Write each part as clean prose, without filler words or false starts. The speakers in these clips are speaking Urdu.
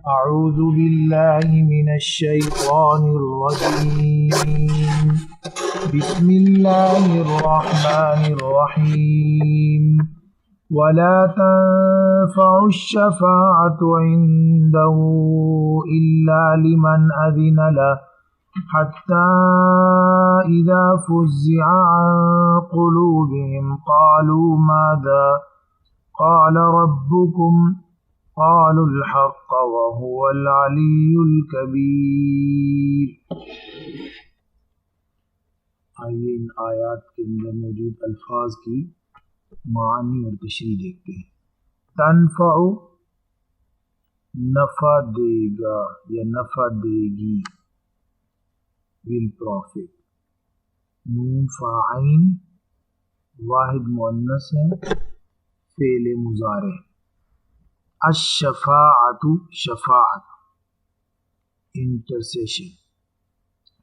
أعوذ بالله من الشيطان الرجيم. بسم الله الرحمن الرحيم. ولا تنفع الشفاعة عنده إلا لمن أذن له حتى إذا فزع عن قلوبهم قالوا ماذا قال ربكم قالوا الحق وهو العلی الکبیر۔ آئیے ان آیات کے اندر موجود الفاظ کی معانی اور تشریح دیکھتے ہیں۔ تنفع نفع دے گا یا نفع دے گی، ول پروفٹ، نون فاعین واحد مؤنث ہے، فعل مضارع۔ الشفاعت شفاعت، انٹرسیشن،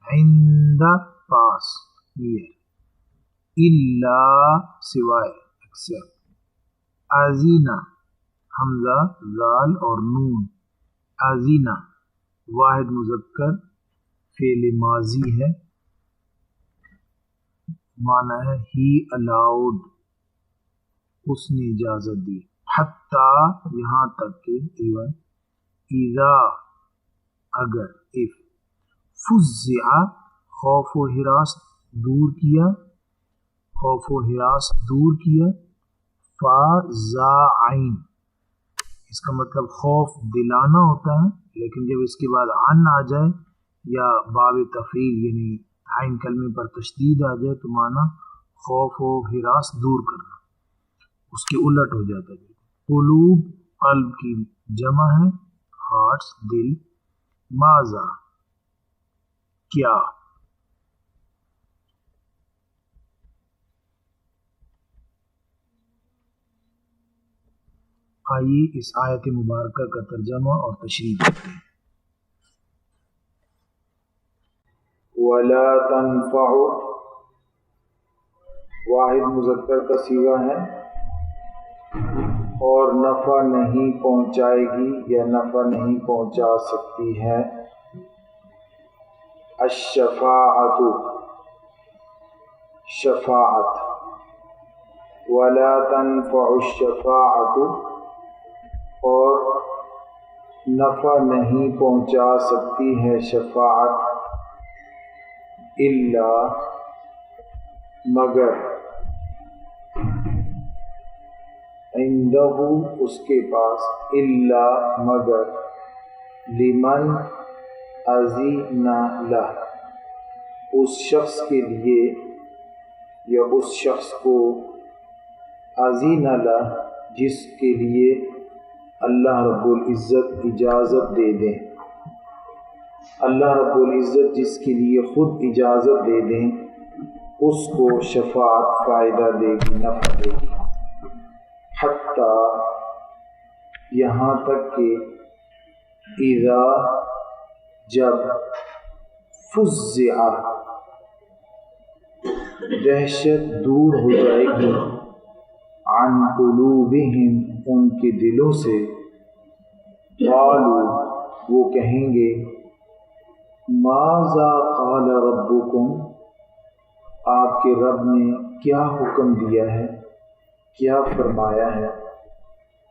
عند پاس نیئر، الا سوائے ایکسپٹ، اذینہ حمزہ ذال اور نون، اذینہ واحد مذکر فعل ماضی ہے، معنی ہے ہی الاؤڈ، اس نے اجازت دی، حتیٰ یہاں تک کہ ایون، اذا اگر، اف، فزع خوف و ہراس دور کیا، خوف و ہراس دور کیا، فزعین اس کا مطلب خوف دلانا ہوتا ہے، لیکن جب اس کے بعد عن آ جائے یا باب تفعیل یعنی عین کلمے پر تشدید آ جائے تو معنی خوف و ہراس دور کرنا، اس کے الٹ ہو جاتا ہے۔ قلوب قلب کی جمع ہے، ہارٹس دل، ماذا کیا، آئیے اس آیت مبارکہ کا ترجمہ اور تشریح کرتے ہیں۔ ولا تنفع واحد مذکر کا صیغہ ہے، اور نفع نہیں پہنچائے گی یا نفع نہیں پہنچا سکتی ہے، الشفاعت شفاعت، ولا تنفع الشفاعت اور نفع نہیں پہنچا سکتی ہے شفاعت، الا مگر، عندہ اس کے پاس، الا مگر، لمن اذن لہ اس شخص کے لیے یا اس شخص کو، اذن لہ جس کے لیے اللہ رب العزت اجازت دے دیں، اللہ رب العزت جس کے لیے خود اجازت دے دیں اس کو شفاعت فائدہ دے گی، نفع دے گی، حتیٰ یہاں تک کہ اذا جب، فزع دہشت دور ہو جائے گی، عن قلوبہم ان کے دلوں سے، قالوا وہ کہیں گے، ماذا قال ربکم آپ کے رب نے کیا حکم دیا ہے، کیا فرمایا ہے،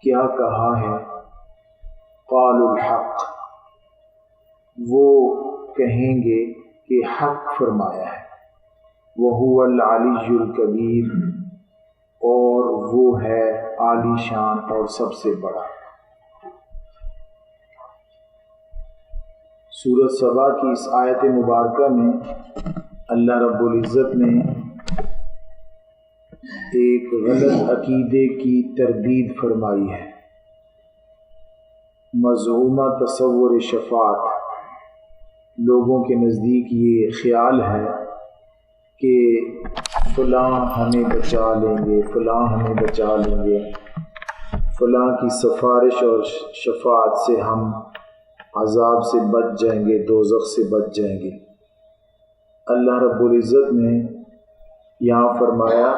کیا کہا ہے، قالوا الحق وہ کہیں گے کہ حق فرمایا ہے، وہو العلی الکبیر اور وہ ہے عالی شان اور سب سے بڑا۔ سورۃ سبا کی اس آیت مبارکہ میں اللہ رب العزت نے ایک غلط عقیدے کی تردید فرمائی ہے۔ مزعومہ تصور شفاعت، لوگوں کے نزدیک یہ خیال ہے کہ فلاں ہمیں بچا لیں گے، فلاں ہمیں بچا لیں گے، فلاں کی سفارش اور شفاعت سے ہم عذاب سے بچ جائیں گے، دوزخ سے بچ جائیں گے۔ اللہ رب العزت نے یہاں فرمایا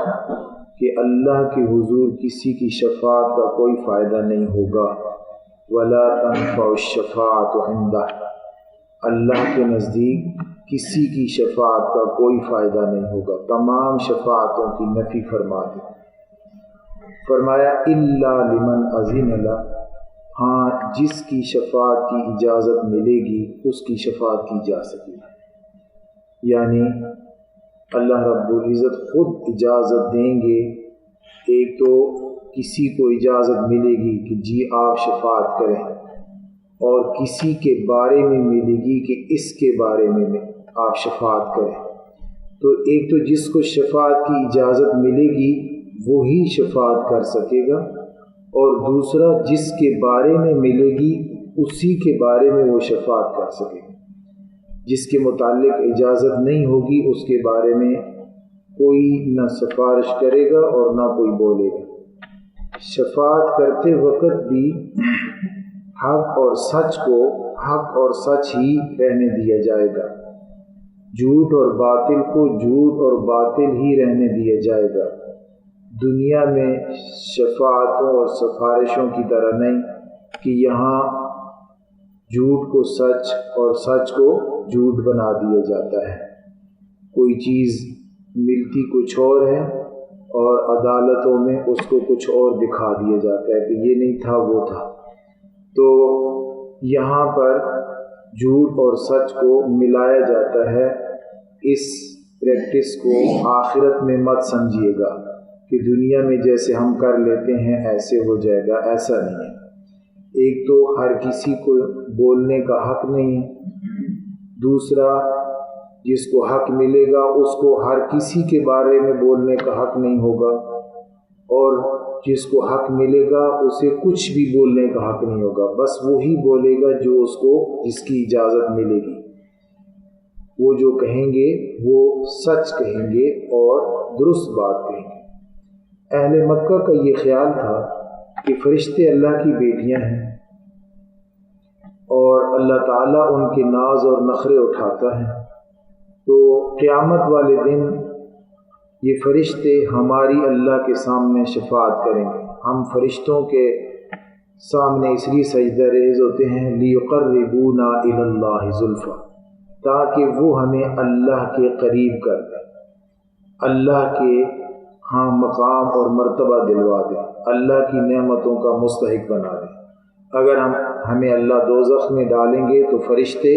کہ اللہ کے حضور کسی کی شفاعت کا کوئی فائدہ نہیں ہوگا، ولا تنفع الشفاعۃ عنده، اللہ کے نزدیک کسی کی شفاعت کا کوئی فائدہ نہیں ہوگا۔ تمام شفاعتوں کی نفی فرما دی۔ فرمایا الا لمن اذن له، ہاں جس کی شفاعت کی اجازت ملے گی اس کی شفاعت کی جا سکے گی، یعنی اللہ رب العزت خود اجازت دیں گے۔ ایک تو کسی کو اجازت ملے گی کہ جی آپ شفاعت کریں، اور کسی کے بارے میں ملے گی کہ اس کے بارے میں آپ شفاعت کریں۔ تو ایک تو جس کو شفاعت کی اجازت ملے گی وہی شفاعت کر سکے گا، اور دوسرا جس کے بارے میں ملے گی اسی کے بارے میں وہ شفاعت کر سکے گا۔ جس کے متعلق اجازت نہیں ہوگی اس کے بارے میں کوئی نہ سفارش کرے گا اور نہ کوئی بولے گا۔ شفاعت کرتے وقت بھی حق اور سچ کو حق اور سچ ہی رہنے دیا جائے گا، جھوٹ اور باطل کو جھوٹ اور باطل ہی رہنے دیا جائے گا۔ دنیا میں شفاعتوں اور سفارشوں کی طرح نہیں کہ یہاں جھوٹ کو سچ اور سچ کو جھوٹ بنا دیا جاتا ہے۔ کوئی چیز ملتی کچھ اور ہے اور عدالتوں میں اس کو کچھ اور دکھا دیا جاتا ہے کہ یہ نہیں تھا وہ تھا۔ تو یہاں پر جھوٹ اور سچ کو ملایا جاتا ہے۔ اس پریکٹس کو آخرت میں مت سمجھیے گا کہ دنیا میں جیسے ہم کر لیتے ہیں ایسے ہو جائے گا، ایسا نہیں ہے۔ ایک تو ہر کسی کو بولنے کا حق نہیں ہے، دوسرا جس کو حق ملے گا اس کو ہر کسی کے بارے میں بولنے کا حق نہیں ہوگا، اور جس کو حق ملے گا اسے کچھ بھی بولنے کا حق نہیں ہوگا، بس وہی بولے گا جو اس کو جس کی اجازت ملے گی۔ وہ جو کہیں گے وہ سچ کہیں گے اور درست بات کہیں گے۔ اہل مکہ کا یہ خیال تھا کہ فرشتے اللہ کی بیٹیاں ہیں اور اللہ تعالیٰ ان کے ناز اور نخرے اٹھاتا ہے، تو قیامت والے دن یہ فرشتے ہماری اللہ کے سامنے شفاعت کریں گے۔ ہم فرشتوں کے سامنے اس لیے سجدہ ریز ہوتے ہیں لیقربونا الی اللہ زلفیٰ، تاکہ وہ ہمیں اللہ کے قریب کر دیں، اللہ کے ہاں مقام اور مرتبہ دلوا دیں، اللہ کی نعمتوں کا مستحق بنا دیں۔ اگر ہمیں اللہ دوزخ میں ڈالیں گے تو فرشتے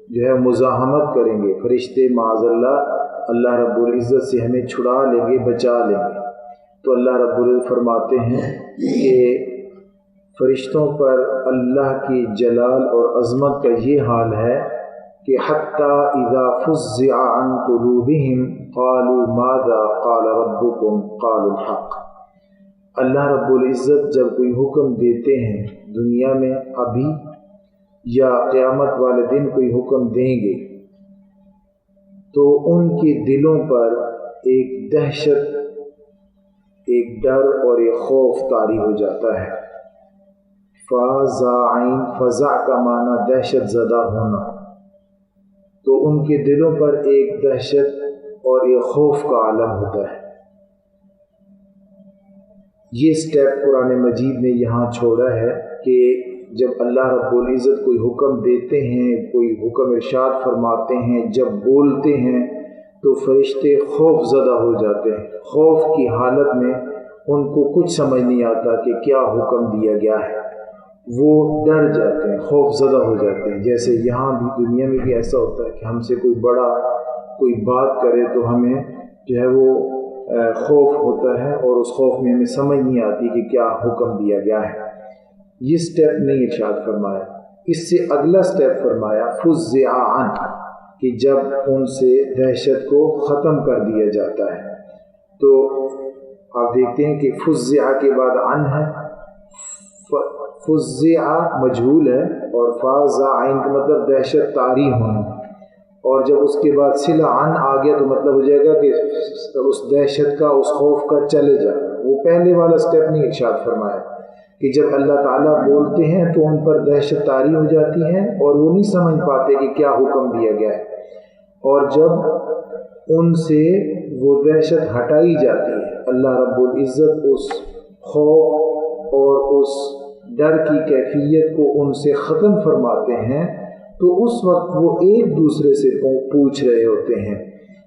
جو ہے مزاحمت کریں گے، فرشتے معاذ اللہ رب العزت سے ہمیں چھڑا لیں گے، بچا لیں گے۔ تو اللہ رب العزت فرماتے ہیں کہ فرشتوں پر اللہ کی جلال اور عظمت کا یہ حال ہے کہ حتیٰ اذا فزع عن قلوبہم قالوا ماذا قال ربکم قالوا الحق۔ اللہ رب العزت جب کوئی حکم دیتے ہیں دنیا میں ابھی یا قیامت والے دن کوئی حکم دیں گے تو ان کے دلوں پر ایک دہشت، ایک ڈر اور ایک خوف طاری ہو جاتا ہے۔ فزع کا معنی دہشت زدہ ہونا، تو ان کے دلوں پر ایک دہشت اور ایک خوف کا عالم ہوتا ہے۔ یہ سٹیپ قرآن مجید نے یہاں چھوڑا ہے کہ جب اللہ رب العزت کوئی حکم دیتے ہیں، کوئی حکم ارشاد فرماتے ہیں، جب بولتے ہیں تو فرشتے خوف زدہ ہو جاتے ہیں۔ خوف کی حالت میں ان کو کچھ سمجھ نہیں آتا کہ کیا حکم دیا گیا ہے، وہ ڈر جاتے ہیں، خوف زدہ ہو جاتے ہیں۔ جیسے یہاں بھی دنیا میں بھی ایسا ہوتا ہے کہ ہم سے کوئی بڑا کوئی بات کرے تو ہمیں جو ہے وہ خوف ہوتا ہے، اور اس خوف میں ہمیں سمجھ نہیں آتی کہ کیا حکم دیا گیا ہے۔ یہ سٹیپ نہیں ارشاد فرمایا، اس سے اگلا سٹیپ فرمایا فزع عن، کہ جب ان سے دہشت کو ختم کر دیا جاتا ہے۔ تو آپ دیکھتے ہیں کہ فزع کے بعد عن ہے، فزع مجہول ہے اور فازع عین کا مطلب دہشت طاری ہونا، اور جب اس کے بعد صلہ عن آ گیا تو مطلب ہو جائے گا کہ اس دہشت کا، اس خوف کا چلے جانا۔ وہ پہلے والا سٹیپ نہیں ارشاد فرمایا کہ جب اللہ تعالیٰ بولتے ہیں تو ان پر دہشت طاری ہو جاتی ہے اور وہ نہیں سمجھ پاتے کہ کیا حکم دیا گیا ہے، اور جب ان سے وہ دہشت ہٹائی جاتی ہے اللہ رب العزت اس خوف اور اس ڈر کی کیفیت کو ان سے ختم فرماتے ہیں تو اس وقت وہ ایک دوسرے سے پوچھ رہے ہوتے ہیں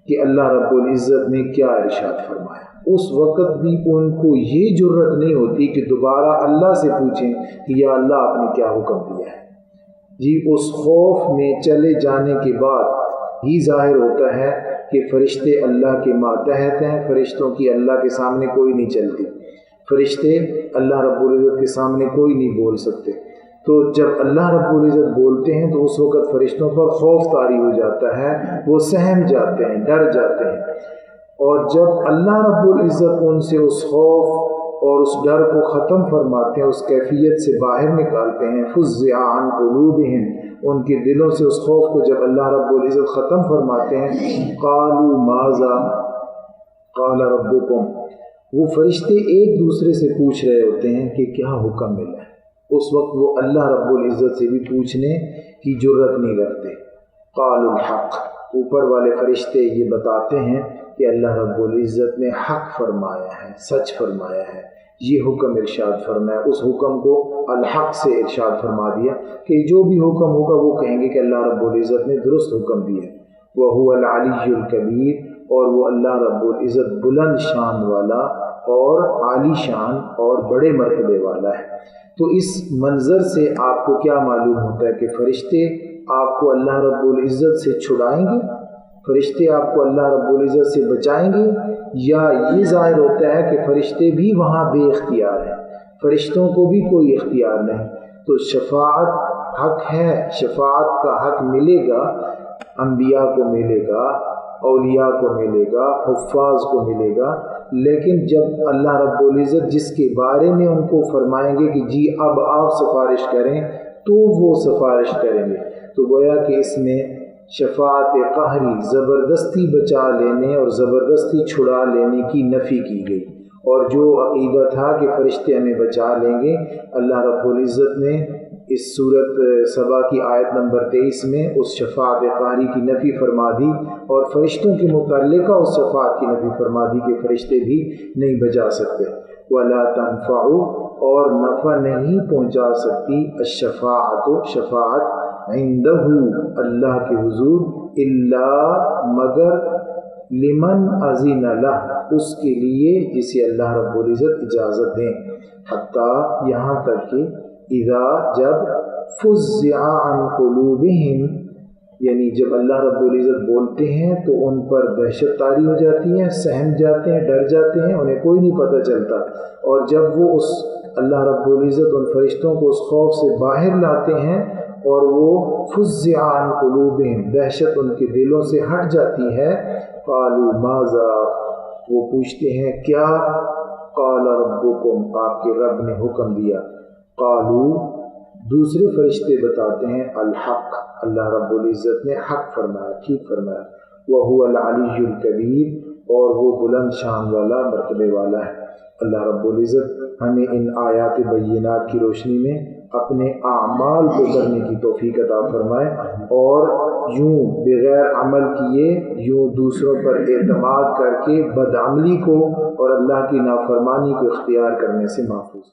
کہ اللہ رب العزت نے کیا ارشاد فرمایا۔ اس وقت بھی ان کو یہ جرت نہیں ہوتی کہ دوبارہ اللہ سے پوچھیں کہ یا اللہ آپ نے کیا حکم دیا ہے۔ جی اس خوف میں چلے جانے کے بعد ہی ظاہر ہوتا ہے کہ فرشتے اللہ کے ماتحت ہیں، فرشتوں کی اللہ کے سامنے کوئی نہیں چلتی، فرشتے اللہ رب العزت کے سامنے کوئی نہیں بول سکتے۔ تو جب اللہ رب العزت بولتے ہیں تو اس وقت فرشتوں پر خوف طاری ہو جاتا ہے، وہ سہم جاتے ہیں، ڈر جاتے ہیں، اور جب اللہ رب العزت ان سے اس خوف اور اس ڈر کو ختم فرماتے ہیں، اس کیفیت سے باہر نکالتے ہیں، فزع عن قلوبہم، ان کے دلوں سے اس خوف کو جب اللہ رب العزت ختم فرماتے ہیں، قالوا ماذا قال ربکم، وہ فرشتے ایک دوسرے سے پوچھ رہے ہوتے ہیں کہ کیا حکم ملا ہے۔ اس وقت وہ اللہ رب العزت سے بھی پوچھنے کی جرت نہیں کرتے۔ قالوا الحق، اوپر والے فرشتے یہ بتاتے ہیں کہ اللہ رب العزت نے حق فرمایا ہے، سچ فرمایا ہے، یہ حکم ارشاد فرمایا۔ اس حکم کو الحق سے ارشاد فرما دیا کہ جو بھی حکم ہوگا وہ کہیں گے کہ اللہ رب العزت نے درست حکم دیا۔ وَهُوَ الْعَلِيُّ الْكَبِيرُ، اور وہ اللہ رب العزت بلند شان والا اور عالی شان اور بڑے مرتبے والا ہے۔ تو اس منظر سے آپ کو کیا معلوم ہوتا ہے کہ فرشتے آپ کو اللہ رب العزت سے چھڑائیں گے، فرشتے آپ کو اللہ رب العزت سے بچائیں گے، یا یہ ظاہر ہوتا ہے کہ فرشتے بھی وہاں بے اختیار ہیں، فرشتوں کو بھی کوئی اختیار نہیں۔ تو شفاعت حق ہے، شفاعت کا حق ملے گا، انبیاء کو ملے گا، اولیاء کو ملے گا، حفاظ کو ملے گا، لیکن جب اللہ رب العزت جس کے بارے میں ان کو فرمائیں گے کہ جی اب آپ سفارش کریں تو وہ سفارش کریں گے۔ تو گویا کہ اس میں شفاعت قہری، زبردستی بچا لینے اور زبردستی چھڑا لینے کی نفی کی گئی، اور جو عقیدہ تھا کہ فرشتے ہمیں بچا لیں گے، اللہ رب العزت نے اس سورت سبا کی آیت نمبر 23 میں اس شفاعت قہری کی نفی فرما دی، اور فرشتوں کے متعلقہ اس شفاعت کی نفی فرما دی کہ فرشتے بھی نہیں بچا سکتے۔ وَلَا تَنْفَعُ، اور نفع نہیں پہنچا سکتی، الشفاعت، شفاعت، عندہ، اللہ کے حضور، الا، مگر، لمن اذن لہ، اس کے لیے جسے اللہ رب العزت اجازت دیں، حتیٰ یہاں تک کہ اذا، جب، فزع عن قلوبہم، یعنی جب اللہ رب العزت بولتے ہیں تو ان پر دہشت طاری ہو جاتی ہے، سہم جاتے ہیں، ڈر جاتے ہیں، انہیں کوئی نہیں پتہ چلتا، اور جب وہ اس اللہ رب العزت ان فرشتوں کو اس خوف سے باہر لاتے ہیں اور وہ فزع عن قلوبہم، دہشت ان کے دلوں سے ہٹ جاتی ہے، قالوا ماذا، وہ پوچھتے ہیں کیا، قال ربکم، آپ کے رب نے حکم دیا، قالوا، دوسرے فرشتے بتاتے ہیں، الحق، اللہ رب العزت نے حق فرمایا، ٹھیک فرمایا، وَهُوَ الْعَلِيُّ الْكَبِيرُ، اور وہ بلند شان والا، مرتبے والا ہے۔ اللہ رب العزت ہمیں ان آیات بینات کی روشنی میں اپنے اعمال کو کرنے کی توفیق عطا فرمائے، اور یوں بغیر عمل کیے، یوں دوسروں پر اعتماد کر کے بدعملی کو اور اللہ کی نافرمانی کو اختیار کرنے سے محفوظ